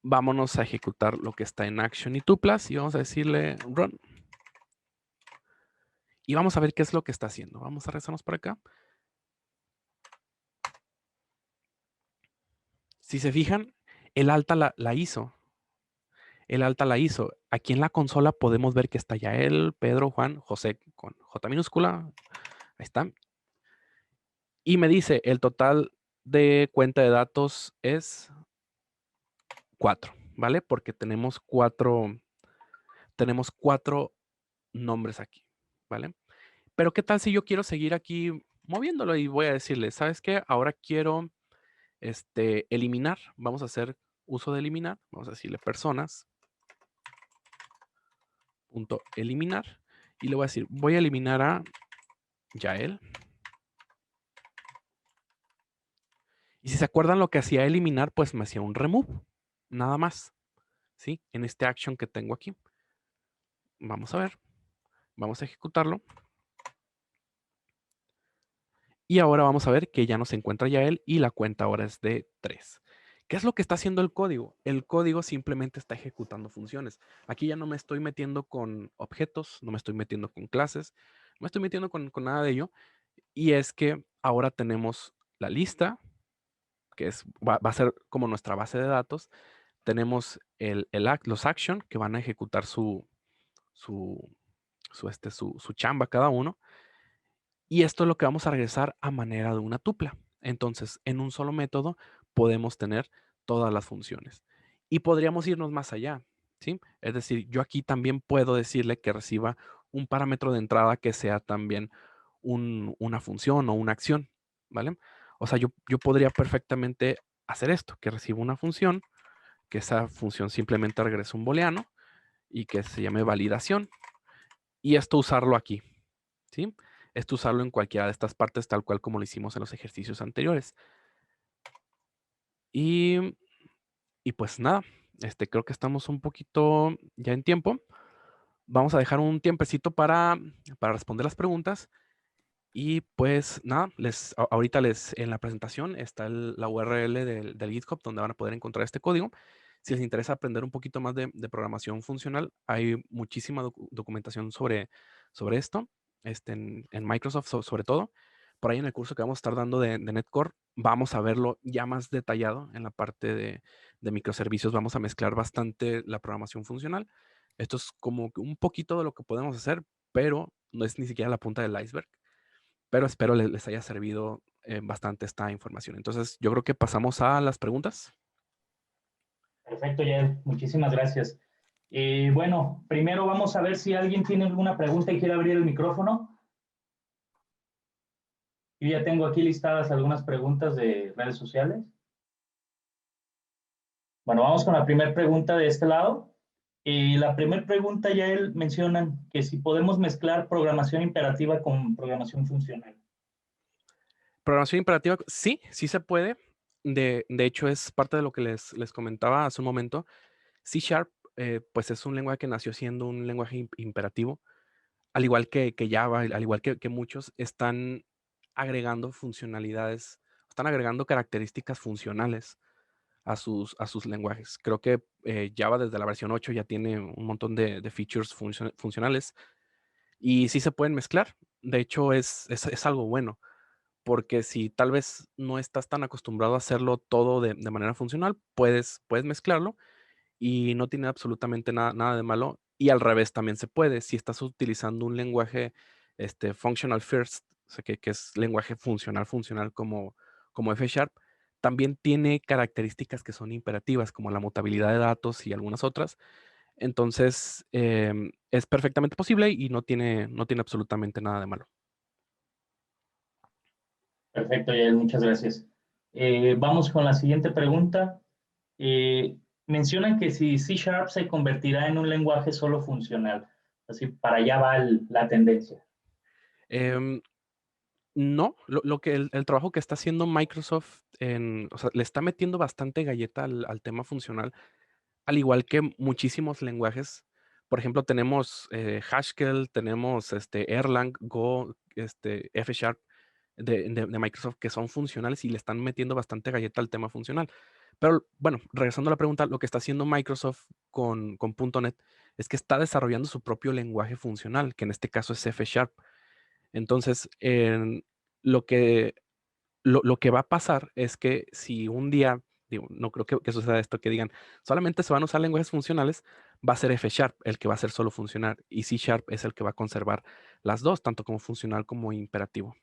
vámonos a ejecutar lo que está en Action y Tuplas y vamos a decirle Run. Y vamos a ver qué es lo que está haciendo. Vamos a regresarnos para acá. Si se fijan, el alta la hizo. El alta la hizo. Aquí en la consola podemos ver que está Yael, Pedro, Juan, José con J minúscula. Ahí está. Y me dice, el total de cuenta de datos es 4, ¿vale? Porque tenemos cuatro nombres aquí, ¿vale? Pero ¿qué tal si yo quiero seguir aquí moviéndolo y voy a decirle, ¿sabes qué? Ahora quiero eliminar. Vamos a hacer uso de eliminar. Vamos a decirle personas. Punto eliminar. Y le voy a decir, voy a eliminar a Yael. Y si se acuerdan lo que hacía eliminar, pues me hacía un remove. Nada más. ¿Sí? En este action que tengo aquí. Vamos a ver. Vamos a ejecutarlo. Y ahora vamos a ver que ya no se encuentra Yael y la cuenta ahora es de 3. ¿Qué es lo que está haciendo el código? El código simplemente está ejecutando funciones. Aquí ya no me estoy metiendo con objetos, no me estoy metiendo con clases, no me estoy metiendo con nada de ello. Y es que ahora tenemos la lista, que va a ser como nuestra base de datos. Tenemos los action que van a ejecutar su chamba cada uno. Y esto es lo que vamos a regresar a manera de una tupla. Entonces, en un solo método podemos tener todas las funciones. Y podríamos irnos más allá, ¿sí? Es decir, yo aquí también puedo decirle que reciba un parámetro de entrada que sea también una función o una acción, ¿vale? O sea, yo podría perfectamente hacer esto, que reciba una función, que esa función simplemente regrese un booleano y que se llame validación. Y esto usarlo aquí, ¿sí? Esto usarlo en cualquiera de estas partes, tal cual como lo hicimos en los ejercicios anteriores. Y pues nada, creo que estamos un poquito ya en tiempo. Vamos a dejar un tiempecito para responder las preguntas. Y pues nada, ahorita en la presentación está la URL del GitHub donde van a poder encontrar este código. Si les interesa aprender un poquito más de programación funcional, hay muchísima documentación sobre esto, en Microsoft sobre todo. Por ahí en el curso que vamos a estar dando de NetCore, vamos a verlo ya más detallado en la parte de microservicios. Vamos a mezclar bastante la programación funcional. Esto es como que un poquito de lo que podemos hacer, pero no es ni siquiera la punta del iceberg. Pero espero les haya servido bastante esta información. Entonces, yo creo que pasamos a las preguntas. Perfecto, Yael. Muchísimas gracias. Bueno, primero vamos a ver si alguien tiene alguna pregunta y quiere abrir el micrófono. Yo ya tengo aquí listadas algunas preguntas de redes sociales. Bueno, vamos con la primera pregunta de este lado. La primera pregunta, Yael, mencionan que si podemos mezclar programación imperativa con programación funcional. Programación imperativa, sí, sí se puede. De hecho, es parte de lo que les comentaba hace un momento. C#, pues es un lenguaje que nació siendo un lenguaje imperativo, al igual que Java, al igual que muchos, están agregando funcionalidades, están agregando características funcionales a sus lenguajes. Creo que Java desde la versión 8 ya tiene un montón de features funcionales y sí se pueden mezclar. De hecho, es algo bueno, porque si tal vez no estás tan acostumbrado a hacerlo todo de manera funcional, puedes mezclarlo y no tiene absolutamente nada de malo. Y al revés también se puede. Si estás utilizando un lenguaje functional first, o sea, que es lenguaje funcional como F#, también tiene características que son imperativas, como la mutabilidad de datos y algunas otras. Entonces, es perfectamente posible y no tiene absolutamente nada de malo. Perfecto, Yael, muchas gracias. Vamos con la siguiente pregunta. Mencionan que si C# se convertirá en un lenguaje solo funcional, Así, para allá va la tendencia. Em, no, lo que el trabajo que está haciendo Microsoft, o sea, le está metiendo bastante galleta al tema funcional, al igual que muchísimos lenguajes. Por ejemplo, tenemos Haskell, tenemos Erlang, Go, F Sharp de Microsoft que son funcionales y le están metiendo bastante galleta al tema funcional. Pero bueno, regresando a la pregunta, lo que está haciendo Microsoft con .NET es que está desarrollando su propio lenguaje funcional, que en este caso es F Sharp. Entonces, lo que, lo que va a pasar es que si un día, digo, no creo que suceda esto, que digan, solamente se van a usar lenguajes funcionales, va a ser F Sharp el que va a ser solo funcional y C Sharp es el que va a conservar las dos, tanto como funcional como imperativo.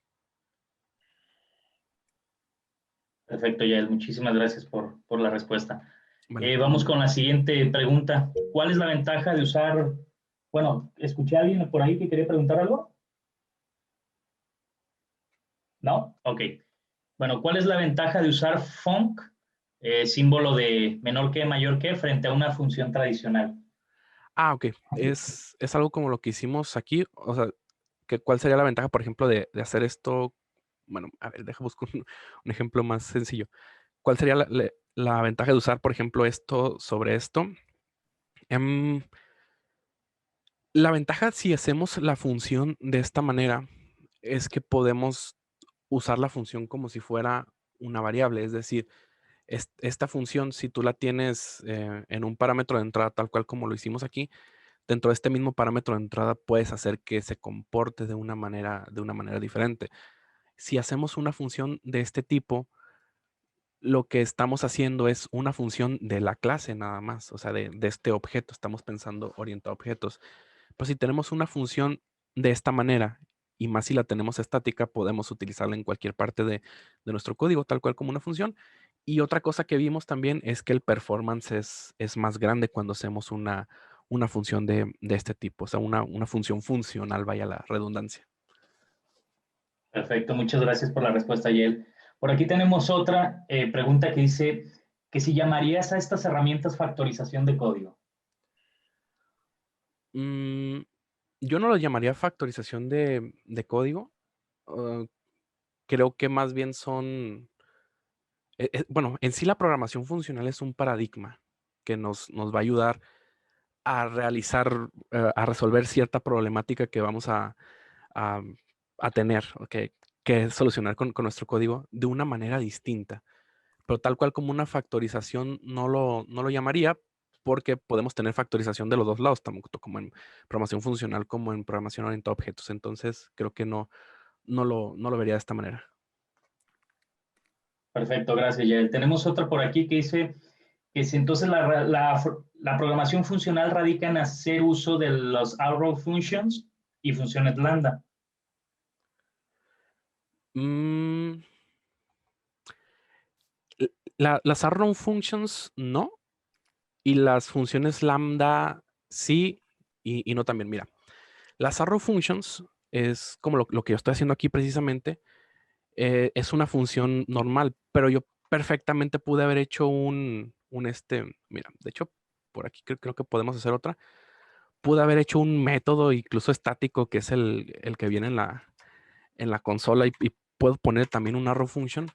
Perfecto, Yael. Muchísimas gracias por la respuesta. Vale. Vamos con la siguiente pregunta. ¿Cuál es la ventaja de usar, bueno, escuché a alguien por ahí que quería preguntar algo? ¿No? Ok. Bueno, ¿cuál es la ventaja de usar func, símbolo de menor que, mayor que, frente a una función tradicional? Ok. Es algo como lo que hicimos aquí. O sea, ¿cuál sería la ventaja, por ejemplo, de hacer esto? Bueno, a ver, deja buscar un ejemplo más sencillo. ¿Cuál sería la ventaja de usar, por ejemplo, esto sobre esto? Em, la ventaja si hacemos la función de esta manera es que podemos usar la función como si fuera una variable. Es decir, esta función, si tú la tienes en un parámetro de entrada, tal cual como lo hicimos aquí, dentro de este mismo parámetro de entrada puedes hacer que se comporte de una manera diferente. Si hacemos una función de este tipo, lo que estamos haciendo es una función de la clase nada más, o sea, de este objeto. Estamos pensando orientado a objetos. Pues si tenemos una función de esta manera y más si la tenemos estática, podemos utilizarla en cualquier parte de nuestro código, tal cual como una función. Y otra cosa que vimos también es que el performance es más grande cuando hacemos una función de este tipo, o sea, una función funcional, vaya la redundancia. Perfecto, muchas gracias por la respuesta, Yael. Por aquí tenemos otra pregunta que dice que si llamarías a estas herramientas factorización de código. Mm, yo no lo llamaría factorización de código. uh, Creo que más bien son, bueno, en sí la programación funcional es un paradigma que nos va a ayudar a realizar, a resolver cierta problemática que vamos a, a tener, o que solucionar con nuestro código de una manera distinta. Pero tal cual como una factorización no lo llamaría porque podemos tener factorización de los dos lados, tanto como en programación funcional como en programación orientada a objetos. Entonces, creo que no lo vería de esta manera. Perfecto, gracias, Yael. Tenemos otra por aquí que dice que si entonces la programación funcional radica en hacer uso de los arrow functions y funciones lambda. Mm, las arrow functions no, y las funciones lambda sí y no también. Mira, las arrow functions es como lo que yo estoy haciendo aquí precisamente. Es una función normal, pero yo perfectamente pude haber hecho mira, de hecho, por aquí creo que podemos hacer otra. Pude haber hecho un método incluso estático que es el que viene en la consola y puedo poner también un arrow function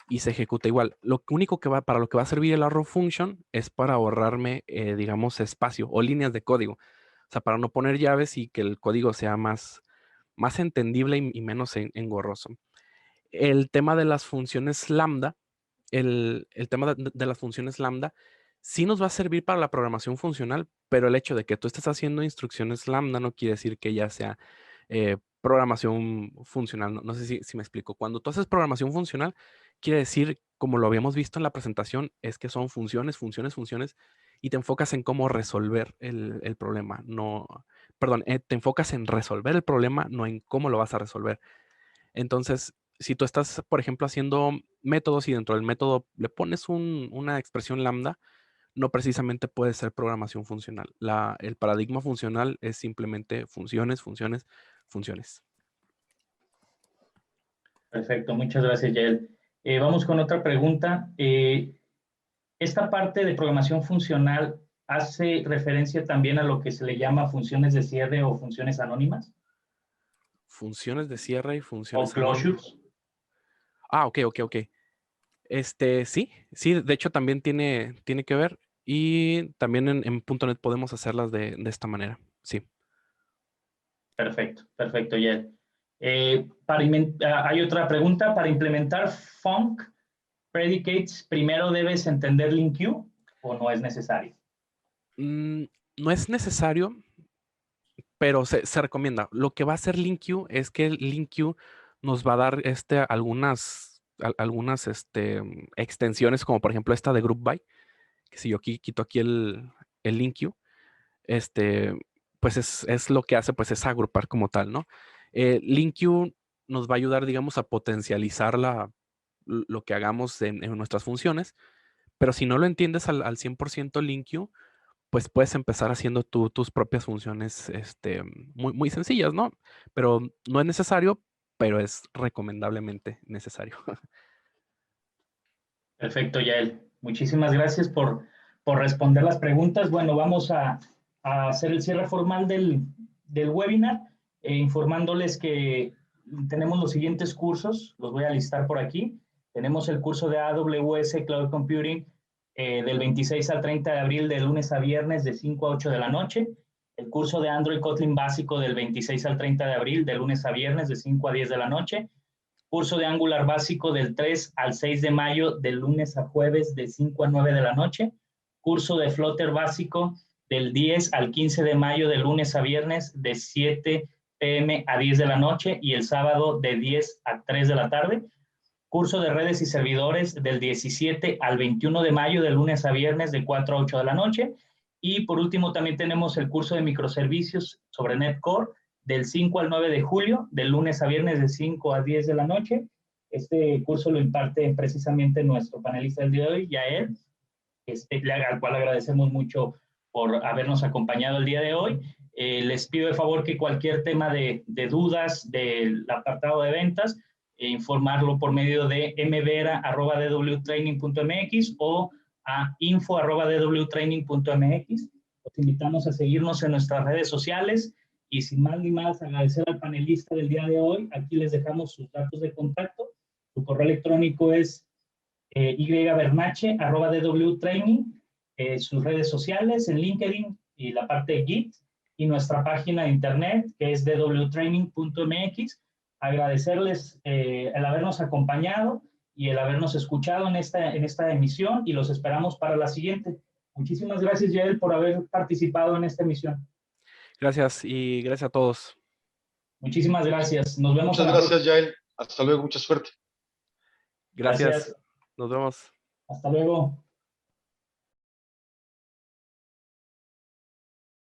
y se ejecuta igual. Lo único para lo que va a servir el arrow function es para ahorrarme, digamos, espacio o líneas de código. O sea, para no poner llaves y que el código sea más entendible y menos engorroso. El tema de las funciones lambda, el tema de las funciones lambda sí nos va a servir para la programación funcional, pero el hecho de que tú estés haciendo instrucciones lambda no quiere decir que ya sea programación funcional. No sé si me explico. Cuando tú haces programación funcional, quiere decir, como lo habíamos visto en la presentación, es que son funciones, funciones, funciones, y te enfocas en cómo resolver el problema. No, perdón, te enfocas en resolver el problema, no en cómo lo vas a resolver. Entonces, si tú estás, por ejemplo, haciendo métodos y dentro del método le pones una expresión lambda, no precisamente puede ser programación funcional. El paradigma funcional es simplemente funciones, funciones, funciones. Perfecto, muchas gracias, Yael. Vamos con otra pregunta. Esta parte de programación funcional hace referencia también a lo que se le llama funciones de cierre o funciones anónimas. Funciones de cierre y O funciones closures. anónimas. Ah, ok. Sí, de hecho también tiene que ver y también en .NET podemos hacerlas de esta manera, sí. Perfecto, Yael. Hay otra pregunta. Para implementar func predicates, ¿primero debes entender LINQ o no es necesario? No es necesario, pero se recomienda. Lo que va a hacer LINQ es que LINQ nos va a dar algunas extensiones, como por ejemplo esta de group by, que si yo quito aquí el LINQ, pues es lo que hace, pues es agrupar como tal, ¿no? LINQ nos va a ayudar, digamos, a potencializar lo que hagamos en nuestras funciones, pero si no lo entiendes al 100% LINQ, pues puedes empezar haciendo tus propias funciones muy sencillas, ¿no? Pero no es necesario, pero es recomendablemente necesario. Perfecto, Yael. Muchísimas gracias por responder las preguntas. Bueno, vamos a hacer el cierre formal del webinar, informándoles que tenemos los siguientes cursos, los voy a listar por aquí. Tenemos el curso de AWS Cloud Computing del 26 al 30 de abril, de lunes a viernes, de 5 a 8 de la noche. El curso de Android Kotlin básico del 26 al 30 de abril, de lunes a viernes, de 5 a 10 de la noche. Curso de Angular básico del 3 al 6 de mayo, de lunes a jueves, de 5 a 9 de la noche. Curso de Flutter básico del 10 al 15 de mayo, de lunes a viernes, de 7 p.m. a 10 de la noche, y el sábado de 10 a 3 de la tarde. Curso de redes y servidores del 17 al 21 de mayo, de lunes a viernes, de 4 a 8 de la noche. Y por último, también tenemos el curso de microservicios sobre NetCore del 5 al 9 de julio, de lunes a viernes, de 5 a 10 de la noche. Este curso lo imparte precisamente nuestro panelista del día de hoy, Yael, al cual agradecemos mucho por habernos acompañado el día de hoy. Les pido de favor que cualquier tema de dudas del apartado de ventas, informarlo por medio de mbera@dwtraining.mx o a info@dwtraining.mx. Los invitamos a seguirnos en nuestras redes sociales y sin más ni más agradecer al panelista del día de hoy. Aquí les dejamos sus datos de contacto. Su correo electrónico es ybernache@dwtraining, sus redes sociales en LinkedIn y la parte de Git, y nuestra página de internet que es dwtraining.mx. Agradecerles el habernos acompañado y el habernos escuchado en esta emisión, y los esperamos para la siguiente. Muchísimas gracias, Yael, por haber participado en esta emisión. Gracias y gracias a todos. Muchísimas gracias. Nos vemos. Muchas gracias, Yael. Hasta luego, mucha suerte. Gracias. Nos vemos. Hasta luego.